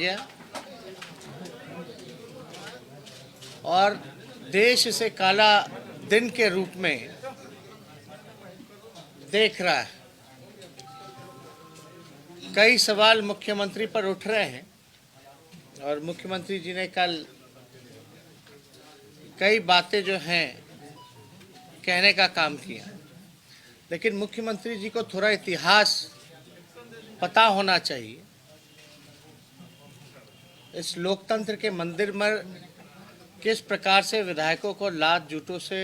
गया और देश इसे काला दिन के रूप में देख रहा है। कई सवाल मुख्यमंत्री पर उठ रहे हैं और मुख्यमंत्री जी ने कल कई बातें जो हैं कहने का काम किया, लेकिन मुख्यमंत्री जी को थोड़ा इतिहास पता होना चाहिए। इस लोकतंत्र के मंदिर में किस प्रकार से विधायकों को लात जूतों से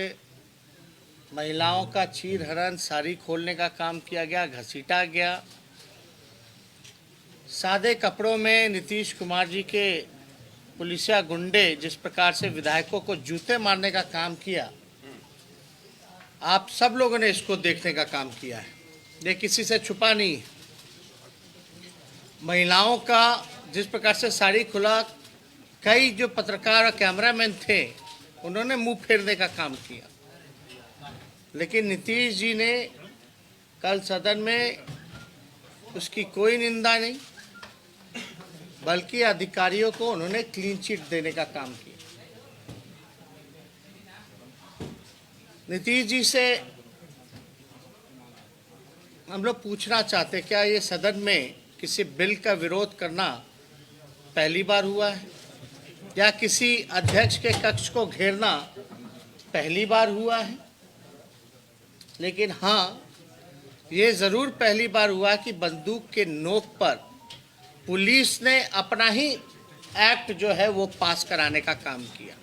महिलाओं का चीरहरण, साड़ी खोलने का काम किया गया, घसीटा गया। सादे कपड़ों में नीतीश कुमार जी के पुलिसिया गुंडे जिस प्रकार से विधायकों को जूते मारने का काम किया, आप सब लोगों ने इसको देखने का काम किया है। ये किसी से छुपा नहीं है। महिलाओं का जिस प्रकार से साड़ी खुला, कई जो पत्रकार और कैमरामैन थे उन्होंने मुंह फेरने का काम किया, लेकिन नीतीश जी ने कल सदन में उसकी कोई निंदा नहीं, बल्कि अधिकारियों को उन्होंने क्लीन चिट देने का काम किया। नीतीश जी से हम लोग पूछना चाहते, क्या ये सदन में किसी बिल का विरोध करना पहली बार हुआ है, या किसी अध्यक्ष के कक्ष को घेरना पहली बार हुआ है? लेकिन हाँ, ये ज़रूर पहली बार हुआ कि बंदूक के नोक पर पुलिस ने अपना ही एक्ट जो है वो पास कराने का काम किया।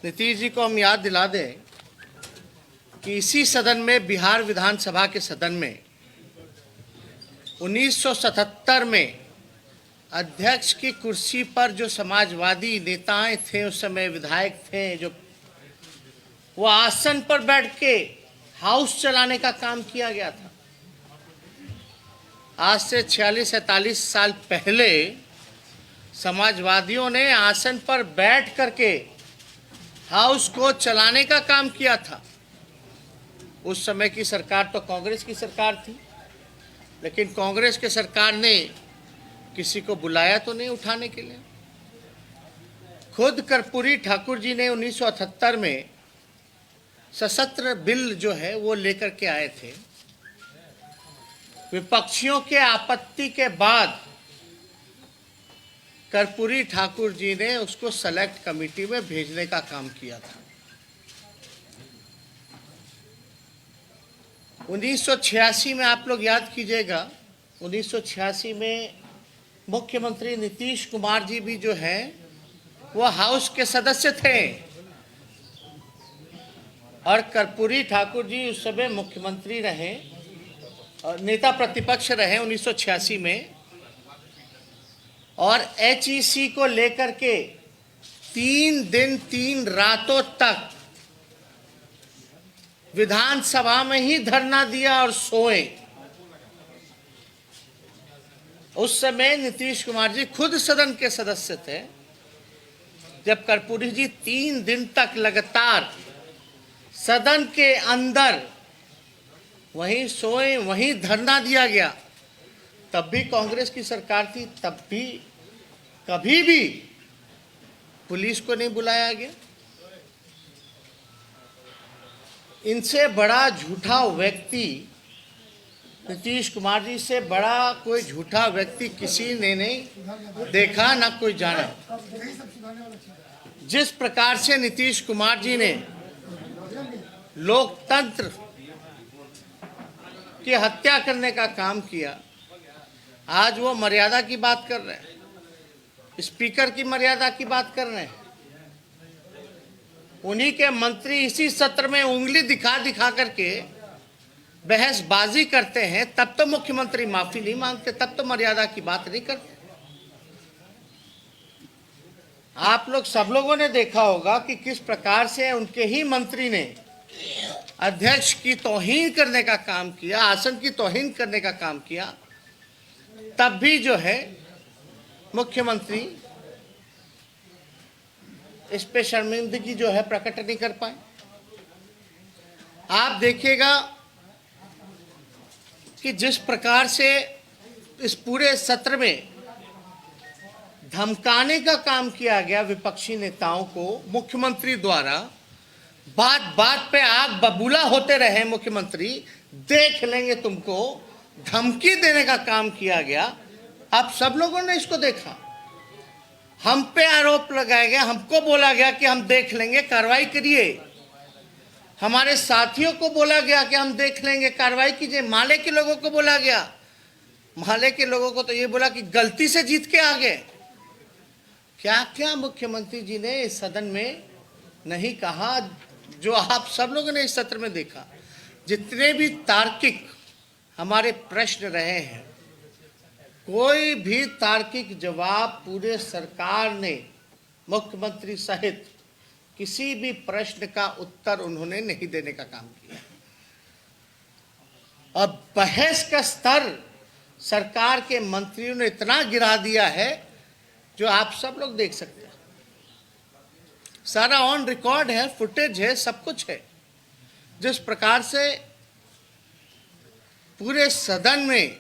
नीतीश जी को हम याद दिला दें कि इसी सदन में, बिहार विधानसभा के सदन में 1977 में अध्यक्ष की कुर्सी पर जो समाजवादी नेताएं थे, उस समय विधायक थे, जो वो आसन पर बैठ के हाउस चलाने का काम किया गया था। आज से 46-47 साल पहले समाजवादियों ने आसन पर बैठ करके हाउस को चलाने का काम किया था। उस समय की सरकार तो कांग्रेस की सरकार थी, लेकिन कांग्रेस के सरकार ने किसी को बुलाया तो नहीं उठाने के लिए। खुद कर्पूरी ठाकुर जी ने 1978 में सशस्त्र बिल जो है वो लेकर के आए थे। विपक्षियों के आपत्ति के बाद कर्पूरी ठाकुर जी ने उसको सेलेक्ट कमेटी में भेजने का काम किया था। 1986 में आप लोग याद कीजिएगा, 1986 में मुख्यमंत्री नीतीश कुमार जी भी जो है वो हाउस के सदस्य थे और कर्पूरी ठाकुर जी उस समय मुख्यमंत्री रहे और नेता प्रतिपक्ष रहे 1986 में। और HEC को लेकर के 3 दिन 3 रातों तक विधानसभा में ही धरना दिया और सोए। उस समय नीतीश कुमार जी खुद सदन के सदस्य थे, जब कर्पूरी जी 3 दिन तक लगातार सदन के अंदर वहीं सोए, वहीं धरना दिया गया। तब भी कांग्रेस की सरकार थी, तब भी कभी भी पुलिस को नहीं बुलाया गया। इनसे बड़ा झूठा व्यक्ति, नीतीश कुमार जी से बड़ा कोई झूठा व्यक्ति किसी ने नहीं देखा, ना कोई जाना। जिस प्रकार से नीतीश कुमार जी ने लोकतंत्र की हत्या करने का काम किया, आज वो मर्यादा की बात कर रहे हैं, स्पीकर की मर्यादा की बात कर रहे हैं। उन्हीं के मंत्री इसी सत्र में उंगली दिखा दिखा करके बहसबाजी करते हैं, तब तो मुख्यमंत्री माफी नहीं मांगते, तब तो मर्यादा की बात नहीं करते। आप लोग सब लोगों ने देखा होगा कि किस प्रकार से उनके ही मंत्री ने अध्यक्ष की तौहीन करने का काम किया, आसन की तौहीन करने का काम किया, तब भी जो है मुख्यमंत्री इस पे शर्मिंदगी जो है प्रकट नहीं कर पाए। आप देखिएगा कि जिस प्रकार से इस पूरे सत्र में धमकाने का काम किया गया विपक्षी नेताओं को मुख्यमंत्री द्वारा। बात बात पे आग बबूला होते रहे मुख्यमंत्री, देख लेंगे तुमको, धमकी देने का काम किया गया। आप सब लोगों ने इसको देखा। हम पे आरोप लगाया गया, हमको बोला गया कि हम देख लेंगे, कार्रवाई करिए। हमारे साथियों को बोला गया कि हम देख लेंगे, कार्रवाई कीजिए। माले के लोगों को बोला गया, माले के लोगों को तो ये बोला कि गलती से जीत के आ गए। क्या क्या मुख्यमंत्री जी ने इस सदन में नहीं कहा, जो आप सब लोगों ने इस सत्र में देखा। जितने भी तार्किक हमारे प्रश्न रहे हैं, कोई भी तार्किक जवाब पूरे सरकार ने, मुख्यमंत्री सहित किसी भी प्रश्न का उत्तर उन्होंने नहीं देने का काम किया। और बहस का स्तर सरकार के मंत्रियों ने इतना गिरा दिया है, जो आप सब लोग देख सकते हैं। सारा ऑन रिकॉर्ड है, फुटेज है, सब कुछ है। जिस प्रकार से पूरे सदन में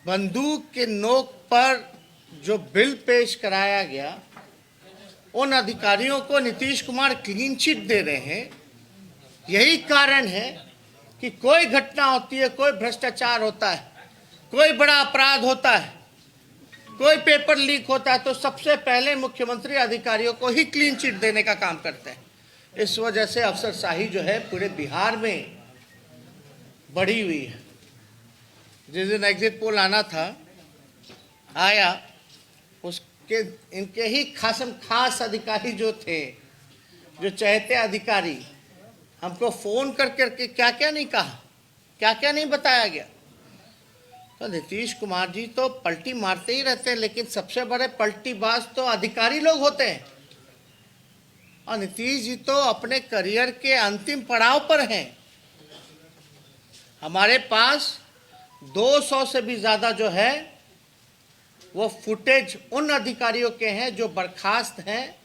बंदूक के नोक पर जो बिल पेश कराया गया, उन अधिकारियों को नीतीश कुमार क्लीन चिट दे रहे हैं। यही कारण है कि कोई घटना होती है, कोई भ्रष्टाचार होता है, कोई बड़ा अपराध होता है, कोई पेपर लीक होता है, तो सबसे पहले मुख्यमंत्री अधिकारियों को ही क्लीन चिट देने का काम करते हैं। इस वजह से अफसरशाही जो है पूरे बिहार में बढ़ी हुई है। जिस दिन एग्जिट पोल आना था, आया, उसके इनके ही खास अधिकारी जो थे, जो चहेते अधिकारी, हमको फोन करके क्या क्या नहीं कहा, क्या क्या नहीं बताया गया। तो नीतीश कुमार जी तो पलटी मारते ही रहते हैं, लेकिन सबसे बड़े पलटीबाज तो अधिकारी लोग होते हैं। और नीतीश जी तो अपने करियर के अंतिम पड़ाव पर हैं। हमारे पास 200 से भी ज़्यादा जो है वो फुटेज उन अधिकारियों के हैं जो बर्खास्त हैं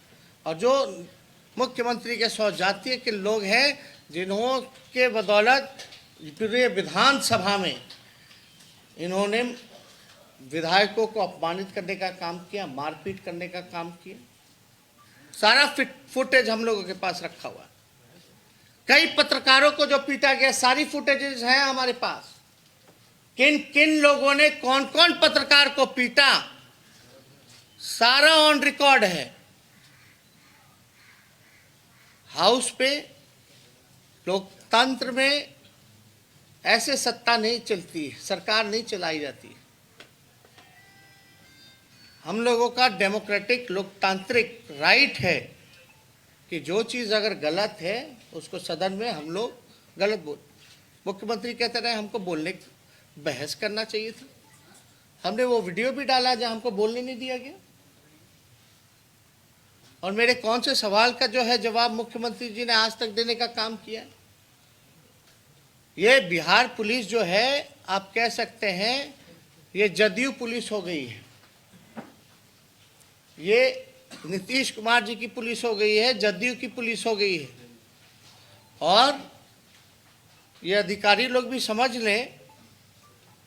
और जो मुख्यमंत्री के सौजातीय के लोग हैं, जिन्हों के बदौलत पूरे विधानसभा में इन्होंने विधायकों को अपमानित करने का काम किया, मारपीट करने का काम किया। सारा फुटेज हम लोगों के पास रखा हुआ है। कई पत्रकारों को जो पीटा गया, सारी फुटेजेस हैं हमारे पास। किन किन लोगों ने कौन कौन पत्रकार को पीटा, सारा ऑन रिकॉर्ड है। हाउस पे लोकतंत्र में ऐसे सत्ता नहीं चलती, सरकार नहीं चलाई जाती। हम लोगों का डेमोक्रेटिक लोकतांत्रिक राइट है कि जो चीज़ अगर गलत है उसको सदन में हम लोग गलत बोल। मुख्यमंत्री कहते रहे हमको बोलने, बहस करना चाहिए था। हमने वो वीडियो भी डाला जहां हमको बोलने नहीं दिया गया। और मेरे कौन से सवाल का जो है जवाब मुख्यमंत्री जी ने आज तक देने का काम किया। ये बिहार पुलिस जो है, आप कह सकते हैं ये जदयू पुलिस हो गई है। ये नीतीश कुमार जी की पुलिस हो गई है, जदयू की पुलिस हो गई है। और ये अधिकारी लोग भी समझ लें,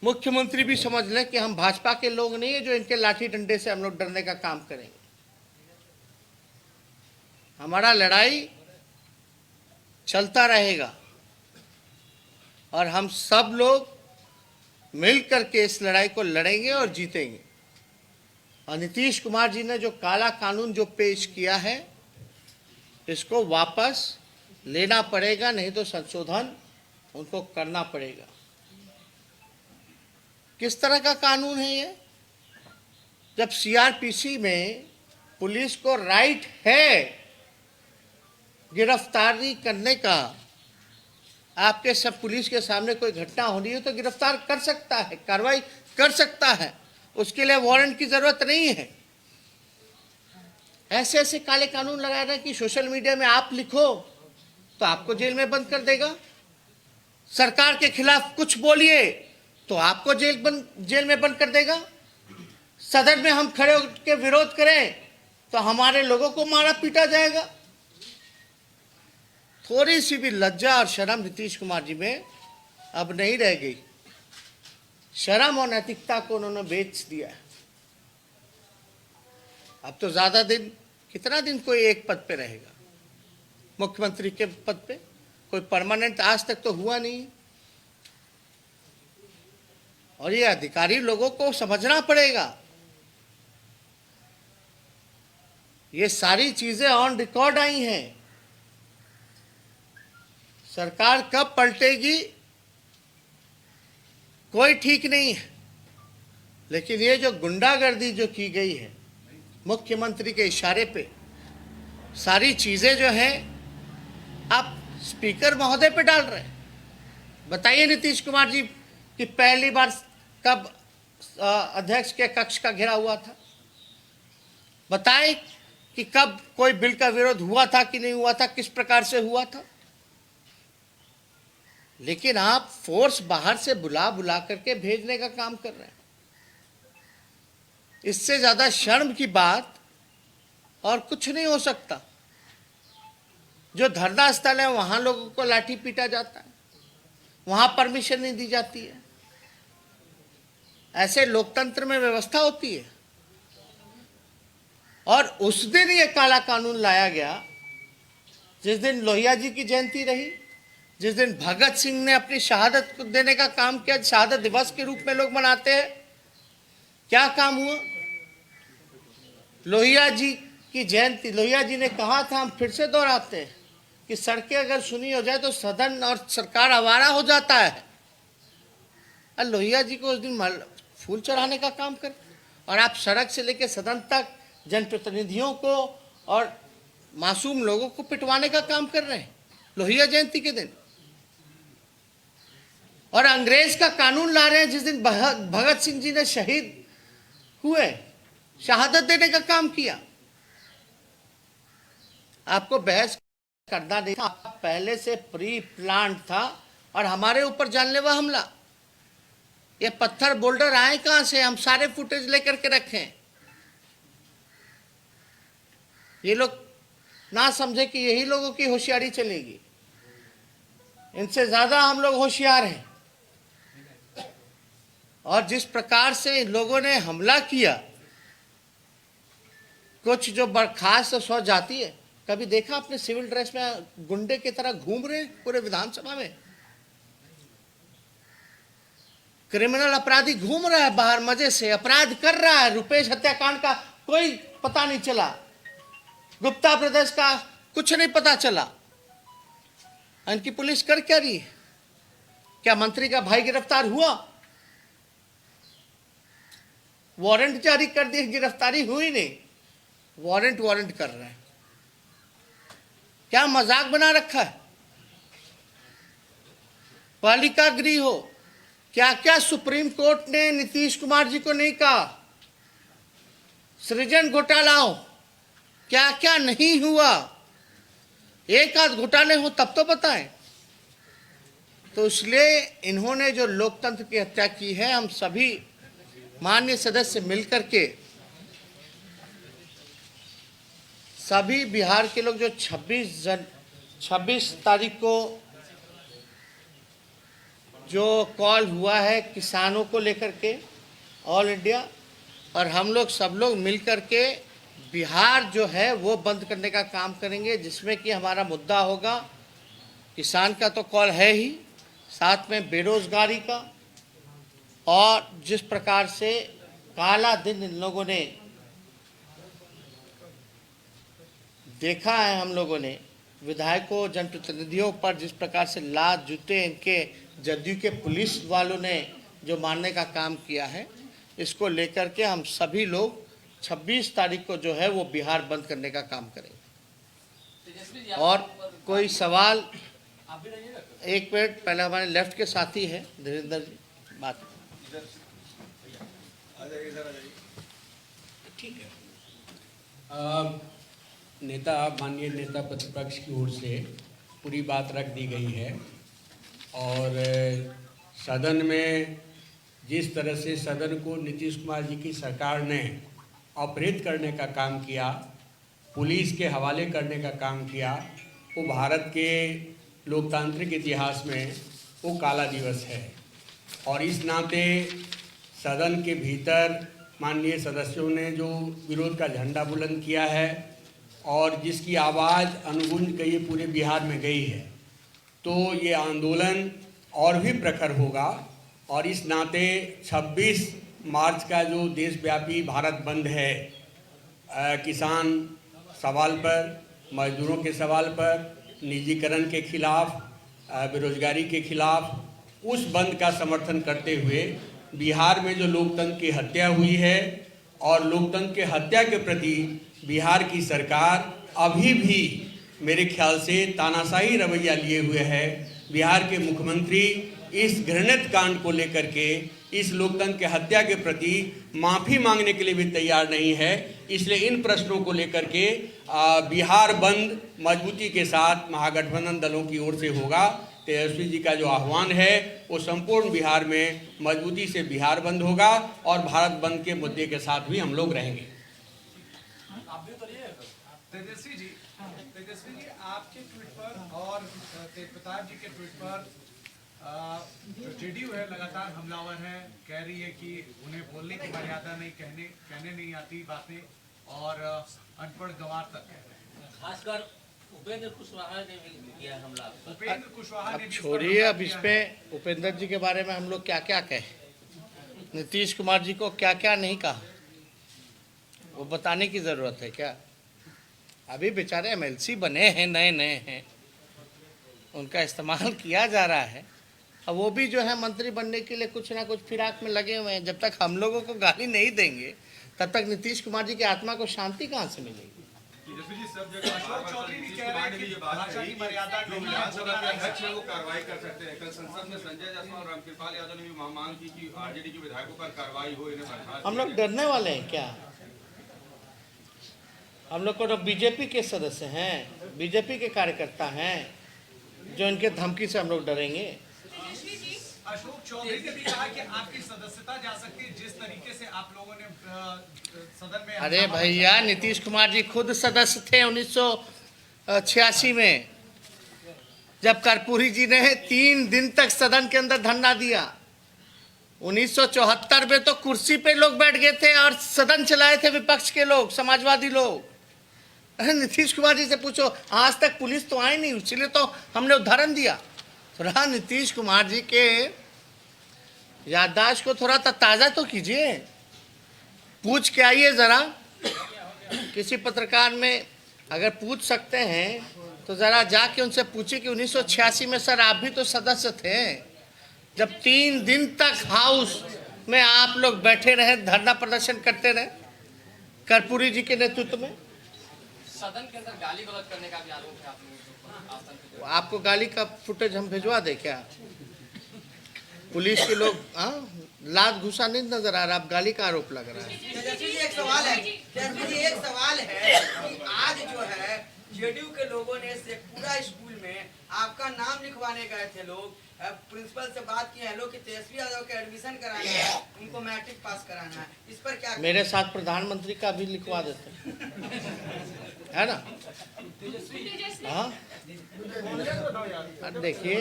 मुख्यमंत्री भी समझ लें कि हम भाजपा के लोग नहीं है जो इनके लाठी डंडे से हम लोग डरने का काम करेंगे। हमारा लड़ाई चलता रहेगा और हम सब लोग मिल करके इस लड़ाई को लड़ेंगे और जीतेंगे। और नीतीश कुमार जी ने जो काला कानून जो पेश किया है, इसको वापस लेना पड़ेगा, नहीं तो संशोधन उनको करना पड़ेगा। किस तरह का कानून है ये? जब सीआरपीसी में पुलिस को राइट है गिरफ्तारी करने का, आपके सब पुलिस के सामने कोई घटना होनी है तो गिरफ्तार कर सकता है, कार्रवाई कर सकता है, उसके लिए वारंट की जरूरत नहीं है। ऐसे ऐसे काले कानून लगाए रहे कि सोशल मीडिया में आप लिखो तो आपको जेल में बंद कर देगा, सरकार के खिलाफ कुछ बोलिए तो आपको जेल में बंद कर देगा, सदन में हम खड़े होकर विरोध करें तो हमारे लोगों को मारा पीटा जाएगा। थोड़ी सी भी लज्जा और शर्म नीतीश कुमार जी में अब नहीं रह गई। शर्म और नैतिकता को उन्होंने बेच दिया है। अब तो ज्यादा दिन, कितना दिन कोई एक पद पे रहेगा? मुख्यमंत्री के पद पे कोई परमानेंट आज तक तो हुआ नहीं। और ये अधिकारी लोगों को समझना पड़ेगा, ये सारी चीजें ऑन रिकॉर्ड आई हैं। सरकार कब पलटेगी कोई ठीक नहीं है, लेकिन ये जो गुंडागर्दी जो की गई है मुख्यमंत्री के इशारे पे, सारी चीजें जो हैं आप स्पीकर महोदय पे डाल रहे हैं। बताइए नीतीश कुमार जी कि पहली बार कब अध्यक्ष के कक्ष का घेरा हुआ था? बताएं कि कब कोई बिल का विरोध हुआ था कि नहीं हुआ था, किस प्रकार से हुआ था। लेकिन आप फोर्स बाहर से बुला बुला करके भेजने का काम कर रहे हैं। इससे ज्यादा शर्म की बात और कुछ नहीं हो सकता। जो धरना स्थल है वहां लोगों को लाठी पीटा जाता है, वहां परमिशन नहीं दी जाती है। ऐसे लोकतंत्र में व्यवस्था होती है। और उस दिन ये काला कानून लाया गया जिस दिन लोहिया जी की जयंती रही, जिस दिन भगत सिंह ने अपनी शहादत देने का काम किया, शहादत दिवस के रूप में लोग मनाते हैं। क्या काम हुआ? लोहिया जी की जयंती, लोहिया जी ने कहा था, हम फिर से दोहराते हैं कि सड़कें अगर सुनी हो जाए तो सदन और सरकार आवारा हो जाता है। और लोहिया जी को उस दिन फूल चढ़ाने का काम कर, और आप सड़क से लेकर सदन तक जनप्रतिनिधियों को और मासूम लोगों को पिटवाने का काम कर रहे हैं लोहिया जयंती के दिन। और अंग्रेज का कानून ला रहे हैं जिस दिन भगत सिंह जी ने शहीद हुए, शहादत देने का काम किया। आपको बहस करना नहीं था, पहले से प्री प्लान था। और हमारे ऊपर जानलेवा हमला, ये पत्थर बोल्डर आए कहां से? हम सारे फुटेज लेकर के रखें। ये लोग ना समझे कि यही लोगों की होशियारी चलेगी, इनसे ज्यादा हम लोग होशियार हैं। और जिस प्रकार से इन लोगों ने हमला किया, कुछ जो बर्खास्त सौ जाती है, कभी देखा आपने सिविल ड्रेस में गुंडे की तरह घूम रहे पूरे विधानसभा में? क्रिमिनल अपराधी घूम रहा है बाहर, मजे से अपराध कर रहा है। रुपेश हत्याकांड का कोई पता नहीं चला, गुप्ता प्रदेश का कुछ नहीं पता चला। इनकी पुलिस कर क्या रही है? क्या मंत्री का भाई गिरफ्तार हुआ? वारंट जारी कर दिए, गिरफ्तारी हुई नहीं, वारंट कर रहे हैं। क्या मजाक बना रखा है? बालिका गृह हो, क्या क्या सुप्रीम कोर्ट ने नीतीश कुमार जी को नहीं कहा। सृजन घोटाला हो, क्या क्या नहीं हुआ। एक आध घोटाले हो तब तो बताएं। तो इसलिए इन्होंने जो लोकतंत्र की हत्या की है, हम सभी माननीय सदस्य मिलकर के, सभी बिहार के लोग, जो 26 तारीख को जो कॉल हुआ है किसानों को लेकर के ऑल इंडिया, और हम लोग सब लोग मिलकर के बिहार जो है वो बंद करने का काम करेंगे, जिसमें कि हमारा मुद्दा होगा किसान का तो कॉल है ही, साथ में बेरोजगारी का। और जिस प्रकार से काला दिन इन लोगों ने देखा है, हम लोगों ने विधायकों जनप्रतिनिधियों पर जिस प्रकार से लात जूते इनके जदयू के पुलिस वालों ने जो मारने का काम किया है, इसको लेकर के हम सभी लोग 26 तारीख को जो है वो बिहार बंद करने का काम करेंगे। और कोई सवाल? एक मिनट, पहले हमारे लेफ्ट के साथी है धीरेन्द्र जी, बात। ठीक है, माननीय नेता प्रतिपक्ष की ओर से पूरी बात रख दी गई है। और सदन में जिस तरह से सदन को नीतीश कुमार जी की सरकार ने ऑपरेट करने का काम किया, पुलिस के हवाले करने का काम किया, वो भारत के लोकतांत्रिक इतिहास में वो काला दिवस है। और इस नाते सदन के भीतर माननीय सदस्यों ने जो विरोध का झंडा बुलंद किया है और जिसकी आवाज़ अनुगूंज के ये पूरे बिहार में गई है, तो ये आंदोलन और भी प्रखर होगा। और इस नाते 26 मार्च का जो देशव्यापी भारत बंद है, किसान सवाल पर, मजदूरों के सवाल पर, निजीकरण के खिलाफ, बेरोजगारी के खिलाफ, उस बंद का समर्थन करते हुए बिहार में जो लोकतंत्र की हत्या हुई है और लोकतंत्र के हत्या के प्रति बिहार की सरकार अभी भी मेरे ख्याल से तानाशाही रवैया लिए हुए है। बिहार के मुख्यमंत्री इस घृणित कांड को लेकर के, इस लोकतंत्र के हत्या के प्रति माफ़ी मांगने के लिए भी तैयार नहीं है। इसलिए इन प्रश्नों को लेकर के बिहार बंद मजबूती के साथ महागठबंधन दलों की ओर से होगा। तेजस्वी जी का जो आह्वान है वो संपूर्ण बिहार में मजबूती से बिहार बंद होगा और भारत बंद के मुद्दे के साथ भी हम लोग रहेंगे। तेजस्वी जी, आपके ट्वीट पर और तेज प्रताप जी के ट्वीट पर जो जेडीयू है लगातार हमलावर है, कह रही है कि उन्हें बोलने की मर्यादा नहीं, कहने नहीं आती बातें और अनपढ़ गंवार तक है। खासकर उपेंद्र कुशवाहा ने भी किया हमला। उपेंद्र कुशवाहा ने अब छोड़िए, अब इस पे उपेंद्र जी के बारे में हम लोग क्या क्या कहें, नीतीश कुमार जी को क्या क्या नहीं कहा, वो बताने की जरूरत है क्या? अभी बेचारे एमएलसी बने हैं, नए नए हैं, उनका इस्तेमाल किया जा रहा है। अब वो भी जो है मंत्री बनने के लिए कुछ ना कुछ फिराक में लगे हुए हैं। जब तक हम लोगों को गाली नहीं देंगे तब तक नीतीश कुमार जी की आत्मा को शांति कहाँ से मिलेगी? अशोक चौधरी भी कह रहे हैं कि भाषा की मर्यादा नहीं है, अध्यक्ष है वो कार्रवाई कर सकते हैं। कल संसद में संजय जायसवाल और रामकृपाल यादव ने भी मांग की कि आरजेडी के विधायकों पर कार्रवाई हो, इन्हें बर्खास्त। हम लोग डरने वाले हैं क्या? हम लोग को तो बीजेपी के सदस्य हैं, बीजेपी के कार्यकर्ता हैं, जो इनके धमकी से हम लोग डरेंगे? अशोक चौधरी ने भी कहा कि आपकी सदस्यता जा सकती है जिस तरीके से आप लोगों ने सदन में। अरे भैया, नीतीश कुमार जी खुद सदस्य थे 1986 में, जब कर्पूरी जी ने 3 दिन तक सदन के अंदर धरना दिया। 1974 में तो कुर्सी पे लोग बैठ गए थे और सदन चलाए थे विपक्ष के लोग, समाजवादी लोग। अरे नीतीश कुमार जी से पूछो, आज तक पुलिस तो आई नहीं, इसलिए तो हमने उदाहरण दिया। थोड़ा नीतीश कुमार जी के याददाश्त को थोड़ा ताज़ा तो कीजिए, पूछ के आइए ज़रा। किसी पत्रकार में अगर पूछ सकते हैं तो ज़रा जाके उनसे पूछिए कि 1986 में सर आप भी तो सदस्य थे, जब 3 दिन तक हाउस में आप लोग बैठे रहे, धरना प्रदर्शन करते रहे कर्पूरी जी के नेतृत्व में। सदन के अंदर गाली गलौज करने का भी आरोप है आप लोगों के ऊपर। आपको गाली का फुटेज हम भिजवा दे क्या? पुलिस के लोग लात घुसा नहीं नजर आ रहा, आप गाली का आरोप लग रहा है। एक सवाल है कि आज जो है जेडीयू के लोगों ने शेखपुरा स्कूल में आपका नाम लिखवाने गए थे लोग, प्रिंसिपल से बात की है लोग कि तेजस्वी यादव के एडमिशन कराना है, उनको मैट्रिक पास कराना है, इस पर क्या? मेरे साथ प्रधानमंत्री का भी लिखवा देते है ना? हाँ, देखिए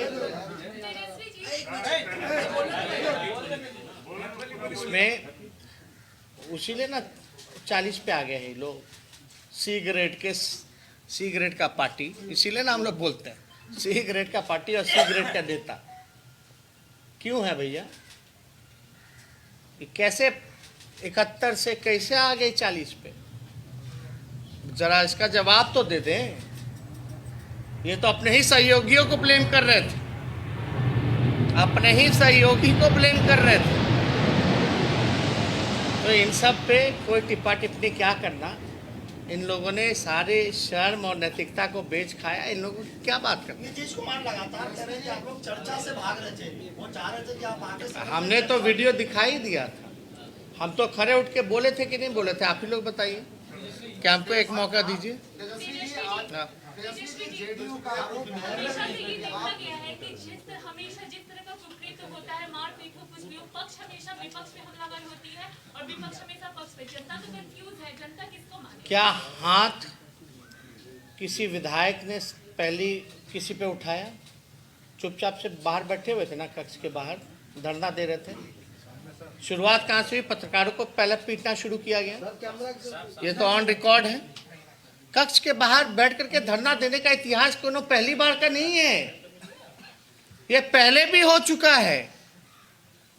इसमें उसीलिए ना 40 पे आ गए हैं लोग। सी ग्रेड का पार्टी, इसीलिए ना हम लोग बोलते हैं सी ग्रेड का पार्टी और सी ग्रेड का नेता। क्यों है भैया? कैसे 71 से कैसे आ गए 40 पे? जरा इसका जवाब तो दे दें। ये तो अपने ही सहयोगियों को ब्लेम कर रहे थे, अपने ही सहयोगी को ब्लेम कर रहे थे। तो इन सब पे कोई टिप्पा टिप्पणी क्या करना? इन लोगों ने सारे शर्म और नैतिकता को बेच खाया। इन लोगों की क्या बात करना? नीतीश कुमार लगातार कह रहे हैं कि आप लोग चर्चा से भाग रहे थे, वो चाह रहे थे कि आप आगे से। हमने तो वीडियो दिखाई दिया था, हम तो खड़े उठ के बोले थे कि नहीं बोले थे? आप ही लोग बताइए, क्या हमको एक मौका दीजिए। जेडीयू का आरोप है हमेशा से ये देखा गया है कि हमेशा जिस तरह का कुकृत्य होता है, मारपीट हो, कुछ भी हो, पक्ष हमेशा विपक्ष पे हमलावर होती है और विपक्ष हमेशा पक्ष पे। जनता तो कंफ्यूज है, जनता किसको माने? क्या हाथ किसी विधायक ने पहली किसी पे उठाया? चुपचाप से बाहर बैठे हुए थे ना, कक्ष के बाहर धरना दे रहे थे। शुरुआत कहाँ से हुई? पत्रकारों को पहले पीटना शुरू किया गया। ये तो ऑन रिकॉर्ड है। कक्ष के बाहर बैठ करके धरना देने का इतिहास कोनो पहली बार का नहीं है, ये पहले भी हो चुका है।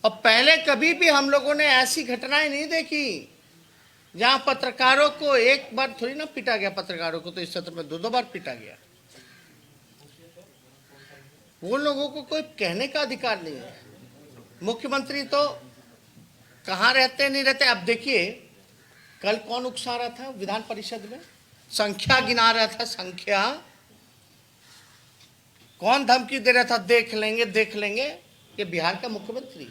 और पहले कभी भी हम लोगों ने ऐसी घटनाएं नहीं देखी जहां पत्रकारों को एक बार थोड़ी ना पीटा गया, पत्रकारों को तो इस सत्र में 2-2 बार पीटा गया। वो लोगों को कोई कहने का अधिकार नहीं है। मुख्यमंत्री तो कहाँ रहते नहीं रहते। अब देखिए कल कौन उकसा रहा था विधान परिषद में, संख्या गिना रहा था, संख्या कौन धमकी दे रहा था, देख लेंगे देख लेंगे। ये बिहार का मुख्यमंत्री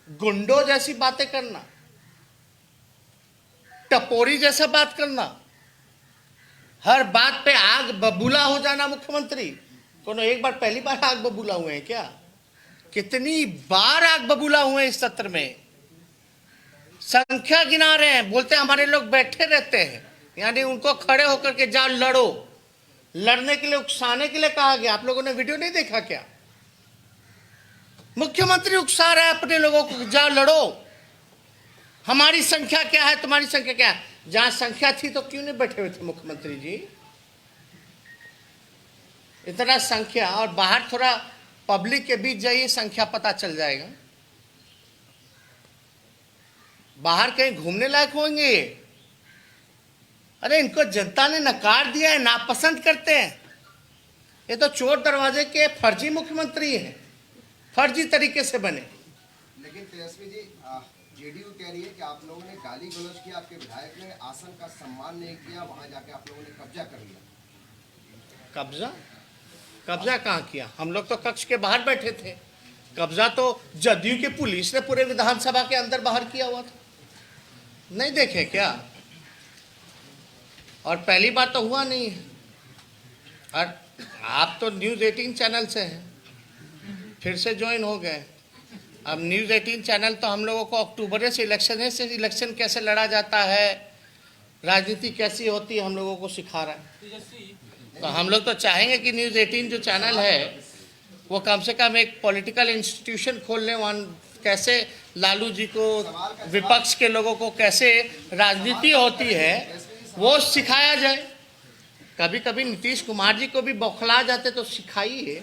गुंडों जैसी बातें करना, टपोरी जैसा बात करना, हर बात पे आग बबूला हो जाना। मुख्यमंत्री कोनो एक बार पहली बार आग बबूला हुए हैं क्या? कितनी बार आग बबूला हुए इस सत्र में। संख्या गिना रहे हैं, बोलते हैं हमारे लोग बैठे रहते हैं, यानी उनको खड़े होकर के जाओ लड़ो। लड़ने के लिए, उकसाने के लिए कहा गया। आप लोगों ने वीडियो नहीं देखा क्या? मुख्यमंत्री उकसा रहा है अपने लोगों को, जाओ लड़ो। हमारी संख्या क्या है, तुम्हारी संख्या क्या है? जहां संख्या थी तो क्यों नहीं बैठे हुए थे मुख्यमंत्री जी? इतना संख्या, और बाहर थोड़ा पब्लिक के बीच जाइए, संख्या पता चल जाएगा। बाहर कहीं घूमने लायक होंगे। अरे इनको जनता ने नकार दिया है, नापसंद करते हैं। ये तो चोर दरवाजे के फर्जी मुख्यमंत्री हैं, फर्जी तरीके से बने। लेकिन तेजस्वी जी, जेडीयू कह रही है कि आप लोगों ने गाली गलौज किया, आपके विधायक ने आसन का सम्मान नहीं किया, वहां जाके आप लोगों ने कब्जा कर लिया। कब्जा? कब्जा कहाँ किया? हम लोग तो कक्ष के बाहर बैठे थे। कब्जा तो जदयू की पुलिस ने पूरे विधानसभा के अंदर बाहर किया हुआ था, नहीं देखे क्या? और पहली बार तो हुआ नहीं है। और आप तो न्यूज़ 18 चैनल से हैं, फिर से ज्वाइन हो गए। अब न्यूज़ 18 चैनल तो हम लोगों को अक्टूबर से इलेक्शन कैसे लड़ा जाता है, राजनीति कैसी होती है, हम लोगों को सिखा रहा है। तो हम लोग तो चाहेंगे कि न्यूज़ 18 जो चैनल है वो कम से कम एक पॉलिटिकल इंस्टीट्यूशन खोल लें, वहाँ कैसे लालू जी को, विपक्ष के लोगों को कैसे राजनीति होती है वो सिखाया जाए। कभी कभी नीतीश कुमार जी को भी बौखला जाते तो सिखाइए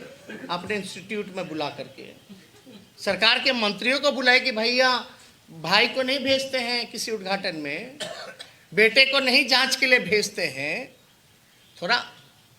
अपने इंस्टीट्यूट में बुला करके। सरकार के मंत्रियों को बुलाए कि भैया भाई को नहीं भेजते हैं किसी उद्घाटन में, बेटे को नहीं जांच के लिए भेजते हैं। थोड़ा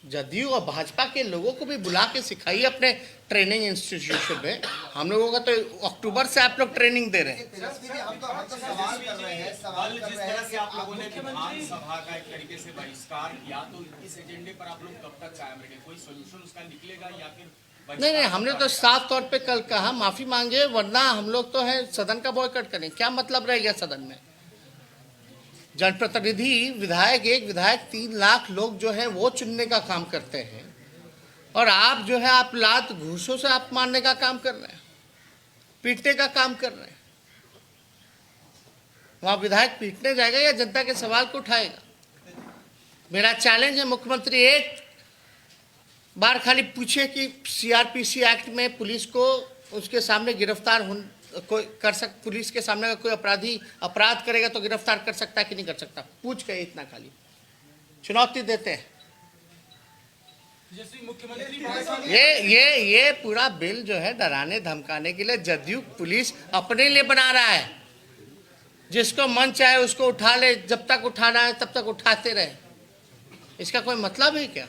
जदयू और भाजपा के लोगों को भी बुला के सिखाइए अपने ट्रेनिंग इंस्टीट्यूशन में। हम लोगों का तो अक्टूबर से आप लोग ट्रेनिंग दे रहे हैं। हम तो सवाल कर रहे हैं, सवाल कर रहे हैं कि आप लोगों ने विधानसभा का एक तरीके से बहिष्कार किया, तो इस एजेंडे पर आप लोग कब तक कायम रहेंगे? कोई सोल्यूशन उसका निकलेगा या फिर? नहीं, हमने तो साफ तौर पे कल कहा माफी मांगे, वरना हम लोग तो है सदन का बॉयकॉट करें। क्या मतलब रहेगा सदन में? जनप्रतिनिधि विधायक, एक विधायक 3 लाख लोग जो है वो चुनने का काम करते हैं, और आप जो है आप लात घूसों से आप मारने का काम कर रहे हैं, पीटने का काम कर रहे हैं। वहां विधायक पीटने जाएगा या जनता के सवाल को उठाएगा? मेरा चैलेंज है मुख्यमंत्री, एक बार खाली पूछे कि सीआरपीसी एक्ट में पुलिस को उसके सामने गिरफ्तार कोई कर पुलिस के सामने कोई अपराधी अपराध करेगा तो गिरफ्तार कर सकता है कि नहीं कर सकता? पूछ के इतना खाली चुनौती देते हैं। ये पूरा बिल जो है डराने धमकाने के लिए जदयू पुलिस अपने लिए बना रहा है। जिसको मन चाहे उसको उठा ले, जब तक उठाना है तब तक उठाते रहे। इसका कोई मतलब है क्या?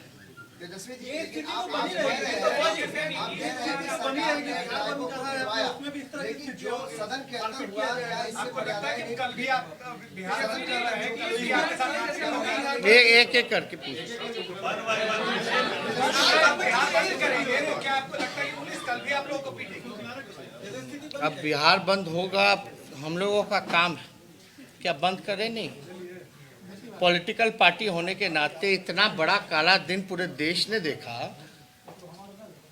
तेजस्वी जी, लेकिन जो सदन के अंदर हुआ, क्या इससे मर्यादा है? कल भी आप बिहार में चल रहे हैं कि आपके साथ एक एक करके पूछ। बिहार बंद करेंगे तो क्या आपको लगता है कि पुलिस कल भी आप लोगों को पीटेगी? अब बिहार बंद होगा, हम लोगों का काम है क्या बंद करें? नहीं। पॉलिटिकल पार्टी होने के नाते इतना बड़ा काला दिन पूरे देश ने देखा।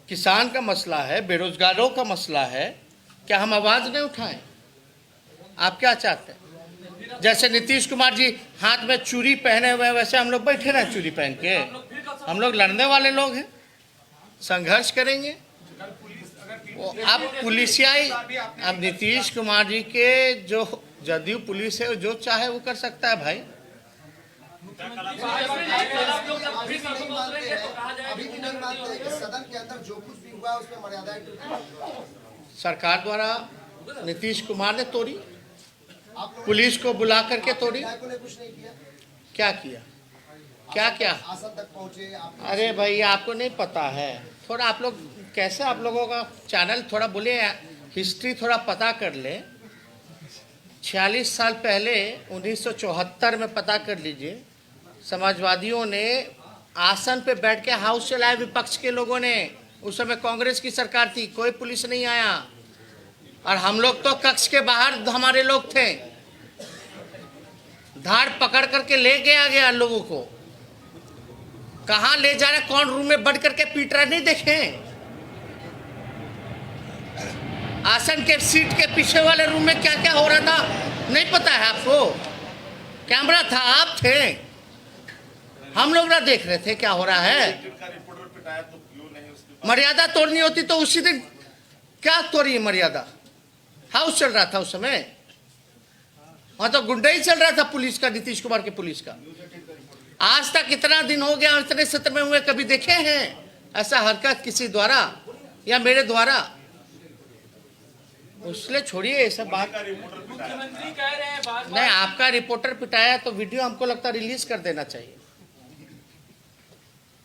किसान का मसला है, बेरोजगारों का मसला है, क्या हम आवाज नहीं उठाएं? आप क्या चाहते हैं? जैसे नीतीश कुमार जी हाथ में चूड़ी पहने हुए हैं, वैसे हम लोग बैठे रहे चूड़ी पहन के? हम लोग लड़ने वाले लोग हैं, संघर्ष करेंगे। पुलिस अगर वो अब पुलिसियाई, अब नीतीश कुमार जी के जो जदयू पुलिस है जो चाहे वो कर सकता है भाई। अभी भी नहीं मानते हैं कि सदन के अंदर जो कुछ भी हुआ उसमें मर्यादाएं टूटी। सरकार द्वारा नीतीश कुमार ने तोड़ी, आप लोगों पुलिस को बुला करके तोड़ी। विधायकों ने कुछ नहीं किया, क्या किया, क्या क्या? आसन तक पहुंचे आप। अरे भाई आपको नहीं पता है, थोड़ा आप लोग कैसे, आप लोगों का चैनल थोड़ा बोले हिस्ट्री थोड़ा पता कर ले। 46 साल पहले 1974 में पता कर लीजिए, समाजवादियों ने आसन पे बैठ के हाउस चलाया विपक्ष के लोगों ने। उस समय कांग्रेस की सरकार थी, कोई पुलिस नहीं आया, और हम लोग तो कक्ष के बाहर हमारे लोग थे, धाड़ पकड़ करके ले गया लोगों को। कहाँ ले जा रहे, कौन रूम में बढ़ करके पीट रहे नहीं देखे? आसन के सीट के पीछे वाले रूम में क्या क्या हो रहा था नहीं पता है आपको? कैमरा था, आप थे, हम लोग ना देख रहे थे क्या हो रहा है। मर्यादा तोड़नी होती तो उसी दिन क्या तोड़ी मर्यादा? हाउस चल रहा था उस समय, वहां तो गुंडा ही चल रहा था पुलिस का, नीतीश कुमार के पुलिस का। आज तक इतना दिन हो गया, इतने सत्र में हुए, कभी देखे हैं ऐसा हरकत किसी द्वारा या मेरे द्वारा? उसने छोड़िए ये सब बात। मुख्यमंत्री कह रहे हैं बार नहीं, आपका रिपोर्टर पिटाया तो वीडियो हमको लगता है रिलीज कर देना चाहिए,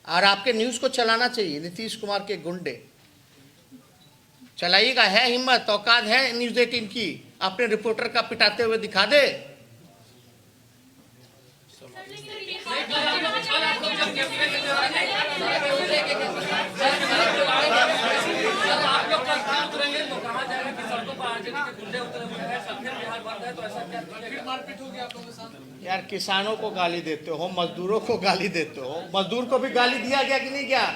और आपके न्यूज को चलाना चाहिए। नीतीश कुमार के गुंडे चलाइएगा, है हिम्मत, औकात है न्यूज 18 की, अपने रिपोर्टर का पिटाते हुए दिखा दे। यार किसानों को गाली देते हो, मजदूरों को गाली देते हो, मजदूर को भी गाली दिया गया कि नहीं गया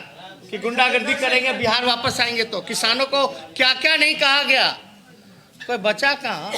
कि गुंडागर्दी करेंगे बिहार वापस आएंगे? तो किसानों को क्या क्या नहीं कहा गया, कोई बचा कहाँ?